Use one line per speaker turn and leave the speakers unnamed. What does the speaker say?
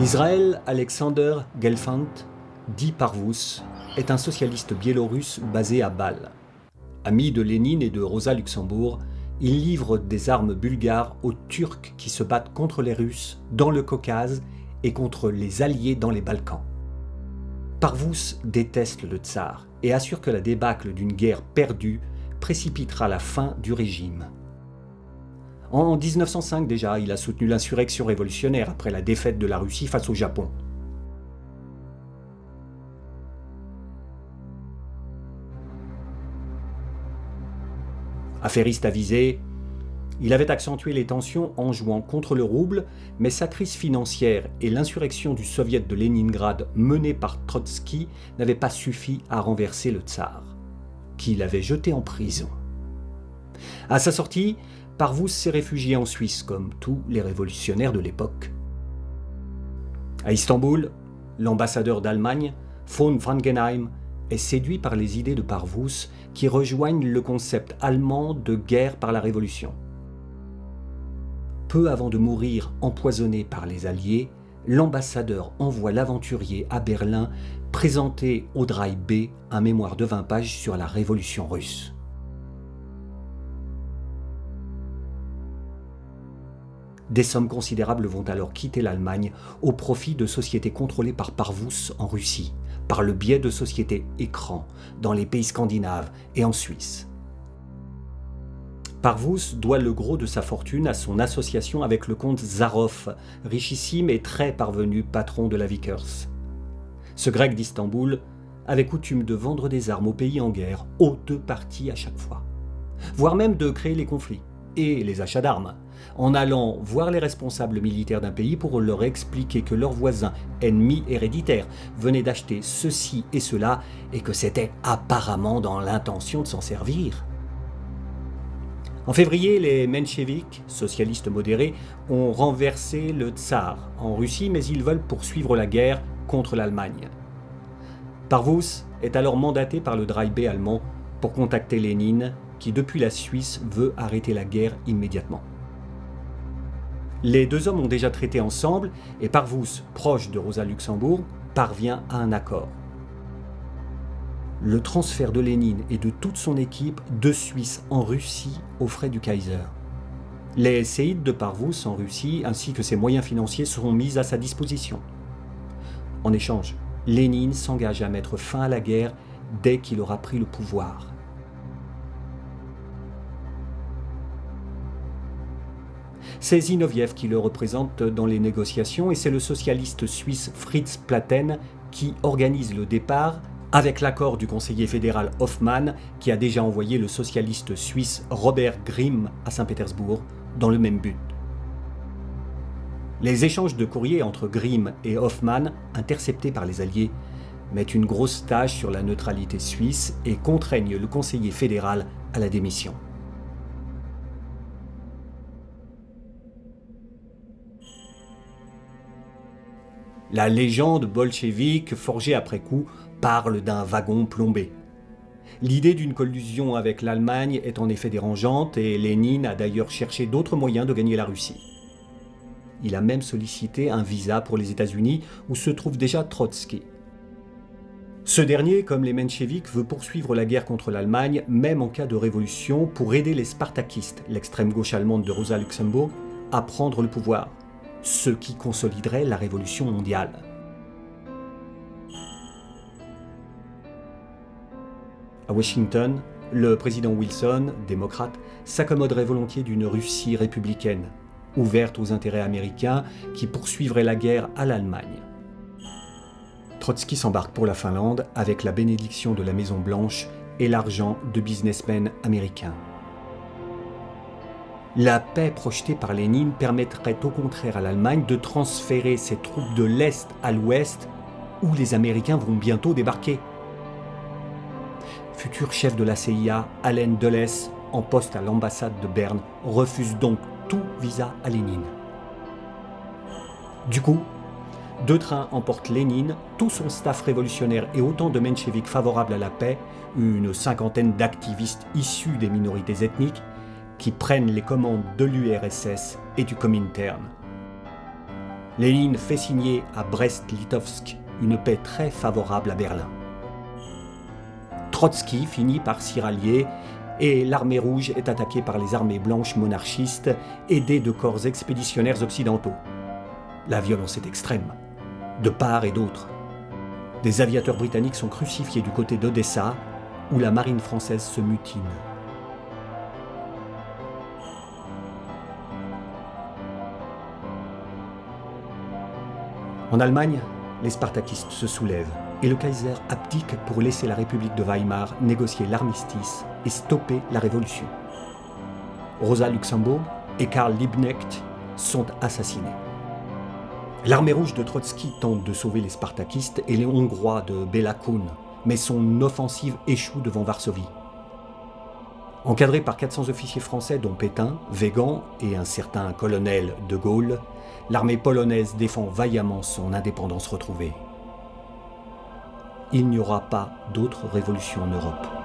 Israël Alexander Gelfand, dit Parvus, est un socialiste biélorusse basé à Bâle. Ami de Lénine et de Rosa Luxembourg, il livre des armes bulgares aux Turcs qui se battent contre les Russes dans le Caucase et contre les Alliés dans les Balkans. Parvus déteste le tsar et assure que la débâcle d'une guerre perdue précipitera la fin du régime. En 1905 déjà, il a soutenu l'insurrection révolutionnaire après la défaite de la Russie face au Japon. Affairiste avisé, il avait accentué les tensions en jouant contre le rouble, mais sa crise financière et l'insurrection du soviet de Leningrad menée par Trotsky n'avaient pas suffi à renverser le tsar, qui l'avait jeté en prison. À sa sortie, Parvus s'est réfugié en Suisse, comme tous les révolutionnaires de l'époque. À Istanbul, l'ambassadeur d'Allemagne, von Wangenheim, est séduit par les idées de Parvus qui rejoignent le concept allemand de guerre par la révolution. Peu avant de mourir empoisonné par les Alliés, l'ambassadeur envoie l'aventurier à Berlin présenter au Drey B un mémoire de 20 pages sur la révolution russe. Des sommes considérables vont alors quitter l'Allemagne au profit de sociétés contrôlées par Parvus en Russie, par le biais de sociétés écrans dans les pays scandinaves et en Suisse. Parvus doit le gros de sa fortune à son association avec le comte Zaroff, richissime et très parvenu patron de la Vickers. Ce grec d'Istanbul avait coutume de vendre des armes aux pays en guerre, aux deux parties à chaque fois, voire même de créer les conflits et les achats d'armes, en allant voir les responsables militaires d'un pays pour leur expliquer que leurs voisins, ennemis héréditaires, venaient d'acheter ceci et cela et que c'était apparemment dans l'intention de s'en servir. En février, les mencheviks, socialistes modérés, ont renversé le tsar en Russie, mais ils veulent poursuivre la guerre contre l'Allemagne. Parvus est alors mandaté par le Drey B allemand pour contacter Lénine, qui depuis la Suisse veut arrêter la guerre immédiatement. Les deux hommes ont déjà traité ensemble et Parvus, proche de Rosa Luxembourg, parvient à un accord. Le transfert de Lénine et de toute son équipe de Suisse en Russie aux frais du Kaiser. Les séides de Parvus en Russie ainsi que ses moyens financiers seront mis à sa disposition. En échange, Lénine s'engage à mettre fin à la guerre dès qu'il aura pris le pouvoir. C'est Zinoviev qui le représente dans les négociations et c'est le socialiste suisse Fritz Platen qui organise le départ avec l'accord du conseiller fédéral Hoffmann qui a déjà envoyé le socialiste suisse Robert Grimm à Saint-Pétersbourg dans le même but. Les échanges de courriers entre Grimm et Hoffmann, interceptés par les Alliés, mettent une grosse tâche sur la neutralité suisse et contraignent le conseiller fédéral à la démission. La légende bolchevique, forgée après coup, parle d'un wagon plombé. L'idée d'une collusion avec l'Allemagne est en effet dérangeante et Lénine a d'ailleurs cherché d'autres moyens de gagner la Russie. Il a même sollicité un visa pour les États-Unis où se trouve déjà Trotsky. Ce dernier, comme les mencheviks, veut poursuivre la guerre contre l'Allemagne, même en cas de révolution, pour aider les spartakistes, l'extrême gauche allemande de Rosa Luxembourg, à prendre le pouvoir, ce qui consoliderait la révolution mondiale. À Washington, le président Wilson, démocrate, s'accommoderait volontiers d'une Russie républicaine, ouverte aux intérêts américains qui poursuivrait la guerre à l'Allemagne. Trotsky s'embarque pour la Finlande avec la bénédiction de la Maison-Blanche et l'argent de businessmen américains. La paix projetée par Lénine permettrait au contraire à l'Allemagne de transférer ses troupes de l'Est à l'Ouest, où les Américains vont bientôt débarquer. Futur chef de la CIA, Allen Dulles, en poste à l'ambassade de Berne, refuse donc tout visa à Lénine. Du coup, deux trains emportent Lénine, tout son staff révolutionnaire et autant de mencheviks favorables à la paix, une cinquantaine d'activistes issus des minorités ethniques, qui prennent les commandes de l'URSS et du Comintern. Lénine fait signer à Brest-Litovsk une paix très favorable à Berlin. Trotsky finit par s'y rallier et l'armée rouge est attaquée par les armées blanches monarchistes aidées de corps expéditionnaires occidentaux. La violence est extrême, de part et d'autre. Des aviateurs britanniques sont crucifiés du côté d'Odessa, où la marine française se mutine. En Allemagne, les spartakistes se soulèvent et le Kaiser abdique pour laisser la République de Weimar négocier l'armistice et stopper la révolution. Rosa Luxembourg et Karl Liebknecht sont assassinés. L'armée rouge de Trotsky tente de sauver les spartakistes et les Hongrois de Béla Kun, mais son offensive échoue devant Varsovie. Encadré par 400 officiers français dont Pétain, Weygand et un certain colonel de Gaulle, l'armée polonaise défend vaillamment son indépendance retrouvée. Il n'y aura pas d'autre révolution en Europe.